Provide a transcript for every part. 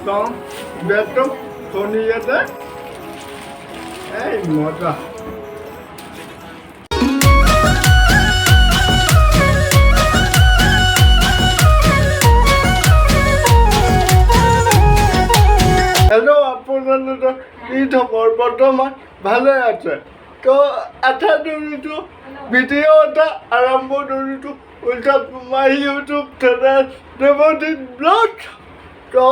Con bé trúc con đi đấy. Ê một rồi. Hello আপনারা এই খবর বর্তমান ভালো আছে তো আঠা ধরিটো ভিডিওটা আরম্ভ ধরিটো welcome to my YouTube channel Debajit blog তো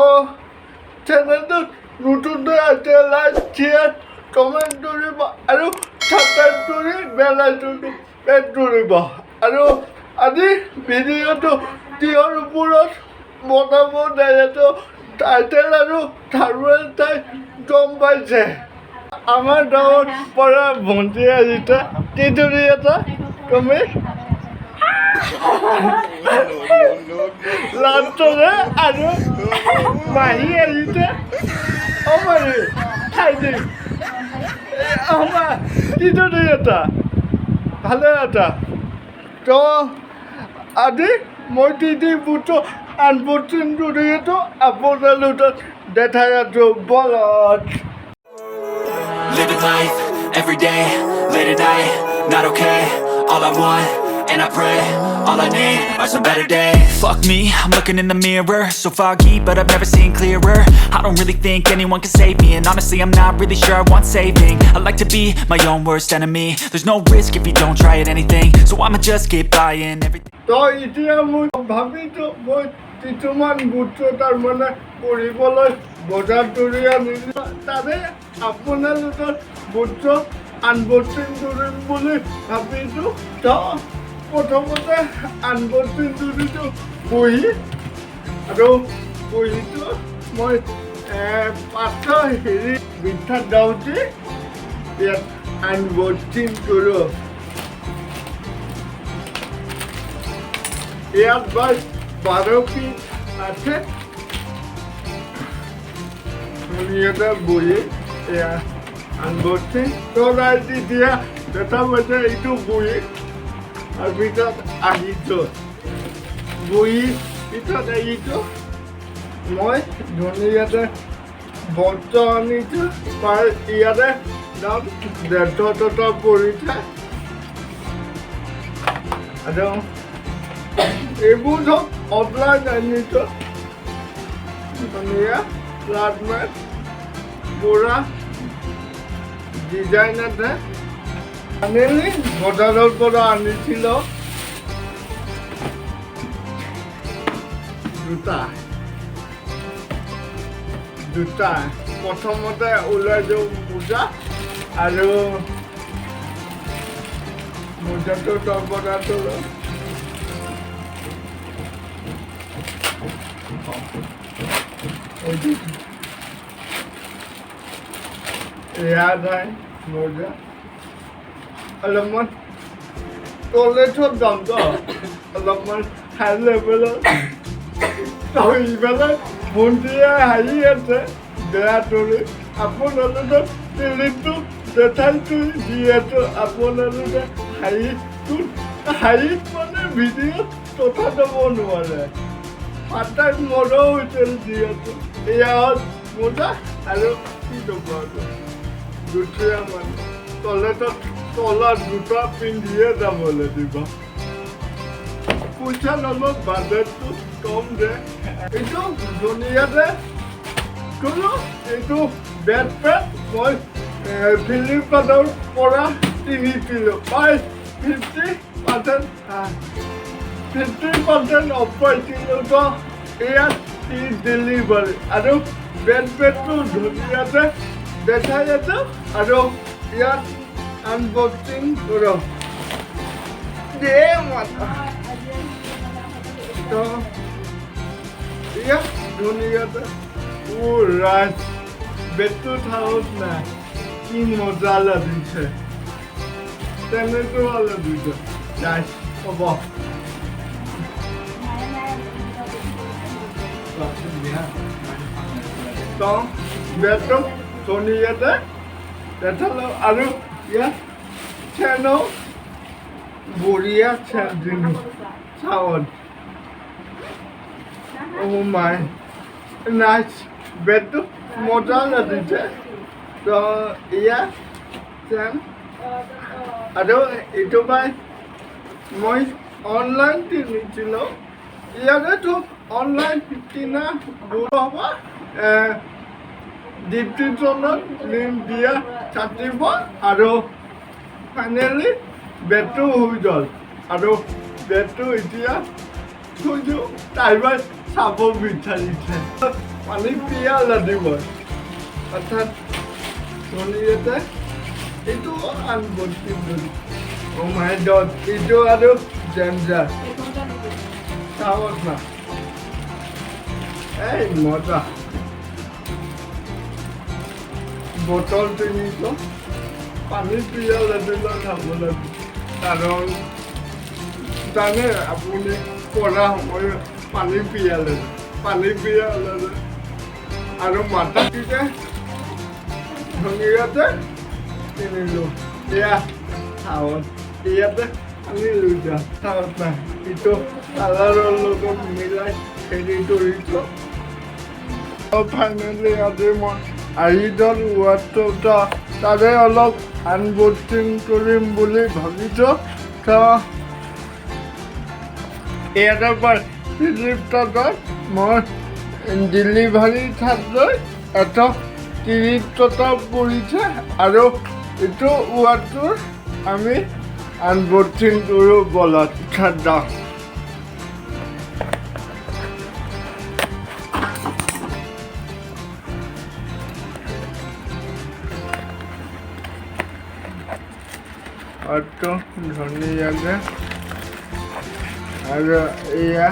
চ্যানেলটো নতুন আছে লাইক শেয়ার কমেন্ট কৰিব আৰু সাবস্ক্ৰাইব কৰি বেল আইকনটো প্ৰেছ কৰিব আৰু আজি ভিডিওটো কিহৰ ওপৰত বনাব দায়িত্ব টাইটেল আৰু থাম্বনেইল চাই গম পাইছে আমাৰ গাঁৱৰ পৰা ভণ্টি আহিছে কি ধৰি এটা তুমি লাষ্টৰে আৰু মাহী আহিছে অ' মাহী খাই দিম আমাৰ কি ধৰি এটা ভালে এটা তো আজি মই কি বুটো আনবৰ্চিং কৰিটো আপোনালোকক দেখাই আছো বলত Living life, every day, late at night, not okay. All I want, and I pray, all I need are some better days. Fuck me, I'm looking in the mirror, so foggy, but I've never seen clearer. I don't really think anyone can save me, and honestly I'm not really sure I want saving. I like to be my own worst enemy. There's no risk if you don't try at anything, so I'ma just keep buying everything. তো এতিয়া মই ভাবিছোঁ মই কিছুমান বস্তু তাৰমানে কৰিবলৈ বজাৰ কৰি আনিলোঁ তাৰে আপোনালোকৰ বস্তু আনবৰ্চিং কৰিম বুলি ভাবিছোঁ তো প্ৰথমতে আনবৰ্চিং কৰিছোঁ বহী আৰু বহীটো মই পাঁচশ হেৰি বিখ্যাত গাঁৱতে ইয়াত আনবৰ্চিং কৰোঁ ইয়াত বাই 12 পিচ আছে ধুনীয়াকৈ বহি এয়া আনবৰ্চিং তলাই দিয়া দেখা পাইছে এইটো বহি আৰু ভিতৰত আহিছোঁ বহি ভিতৰত আহিছোঁ মই ধুনীয়াকৈ বস্ত্ৰ আনিছোঁ প্ৰায় ইয়াতে দাম 150 টকা পৰিছে আৰু এইবোৰ সব অফলাইন আনিছোঁ ধুনীয়া ফ্লাটমেট পুৰা ডিজাইন আছে আনিলি বজাৰৰ পৰা আনিছিলোঁ জোতা প্ৰথমতে ওলাই দিওঁ মোজা আৰু মোজাটো তলপৰাটো এয়া নাই মোজা অলপমান কলেজত যাম তো অলপমান হাই লেভেলৰ তো ইফালে ভণ্টিয়ে হাঁহি আছে বেয়া কৰি আপোনালোকক ফিলিংটো দেখাইছোঁ যিহেতু আপোনালোকে হাঁহিত মানে ভিডিঅ'ত কথা ক'ব নোৱাৰে পাতাক মৰো হৈছিল যিহেতু এয়া হ'ল মোজা আৰু কি ক'ব দুটীয়া মানে তলত জোতা পিন্ধিয়ে যাবলৈ দিব পইচা ল'ব বাজেটটো কম যে এইটো ধুনীয়াতে কোনো এইটো বেডপেড মই ফ্লিপকাৰ্টৰ পৰা কিনিছিলোঁ প্ৰায় 50% অফ পাইছিলোঁ তো ইয়াত ডেলিভাৰী আৰু বেডপেডটো ধুনীয়াতে দেখাই আছোঁ আৰু ইয়াত আনবক্সিং কৰোঁ তো ইয়াত ধুনীয়াতে ৰাইজ বেডটো ঠাইত নাই কি মজা লাগিছে তেনেকুৱা লাগিছে ৰাইজ হ'ব তো বেডটো ধুনীয়াতে দেখালোঁ আৰু ইয়াত চেনো বঢ়িয়া চেন দিলোঁ চাউল Oh my, nice. Betul modal ada. So iya, Sam. Aduh itu Pak, moi online ini cilo. Iya tu online tina dulu apa? Distribution link dia chatibo. Aduh finally betul hujol. Aduh betul itu tujuh Taiwan sabo bicarita. Pani piya ladibo. Atat Soniyata itu unboxing. Oh my god, itu aduh janja. Tahu na? Mota. Botol ini tu, pani piya ladibo kamu lagi. Karena, tanya aku ni korang mau pani piya lagi. Aduh mata kita. Hangiyate ini lo, ya, tahu, iya deh, ini lo dah, tahu nah, itu kalau lo kau milai itu, oh finally ada mau, idol waktu tu, tadi orang unboxing turim boleh begitu, so, iya dapat Flipkart tu, mau delivery thadoi, atau তিরিশটা পড়িছে আৰু এইটো ৱাৰ্ডটোৰ আমি unboxing কৰোঁ বলত ঠাণ্ডা auto ধুনীয়াকৈ আৰু এয়া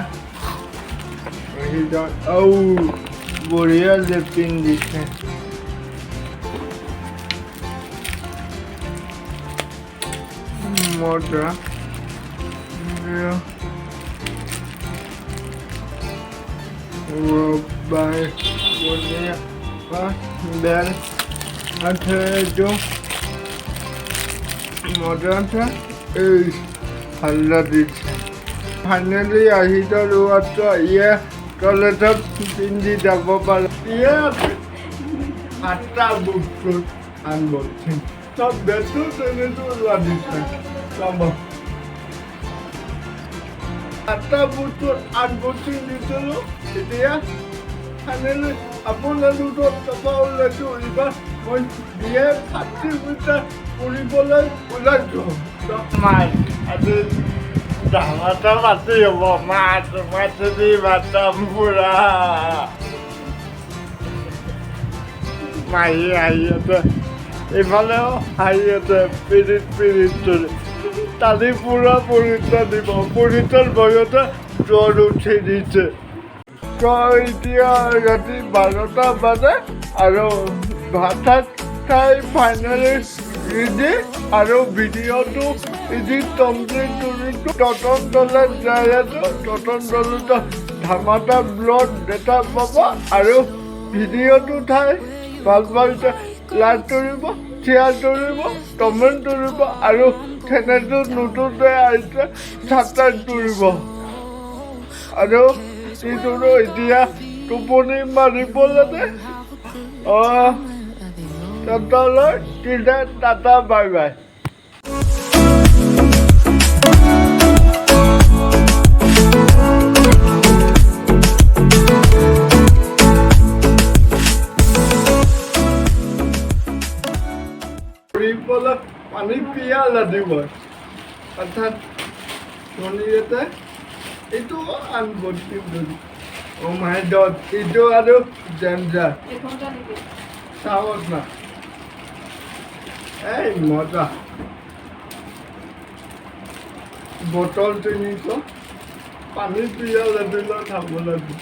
বঢ়িয়া লেপিং দিছে Moda, by then atau modern is halal. Finally, akhirnya luar tu, ia kalau tak tinggi dapat bal, ia hatta buku unboxing. Tak betul itu luar biasa. Sama. Hatta buku unboxing itu lo, itu ya. Finally, apa lalu tu tapau lalu iba, dia hati kita puri bola tu. Mai, ada dah mati ya, mati di mata pura. Mai ayat. এফালেও হাঁহি আছে পিৰিত তালি পুৰা পৰিত্ৰা দিব পৰিত্ৰাৰ ভয়তে জ্বৰ উঠি দিছে এতিয়া ৰাতি 12টা বাজে আৰু ভাত চাত খাই ফাইনেলি ৰেডি আৰু ভিডিঅ'টো ইডিট কমপ্লিট কৰিছোঁ টটন দলত যাই আছোঁ টটন দলত ধামাটা ব্লগ দেখা পাব আৰু ভিডিঅ'টো চাই ভাল পাইছে লাইক কৰিব শ্বেয়াৰ কৰিব কমেণ্ট কৰিব আৰু চেনেলটো নতুনকৈ আহিছে ছাবস্ক্ৰাইব কৰিব আৰু এইটো এতিয়া টোপনি মাৰিব লাগে তালৈ টাটা বাই বাই পানী পিয়া লাগিব অৰ্থাৎ শনিতে এইটো আনবক্সিং অ' মাই গড এইটো আৰু ডেঞ্জাৰ চাওক না মজা বটল 300 পানী পিয়া লাগিব খাব লাগিব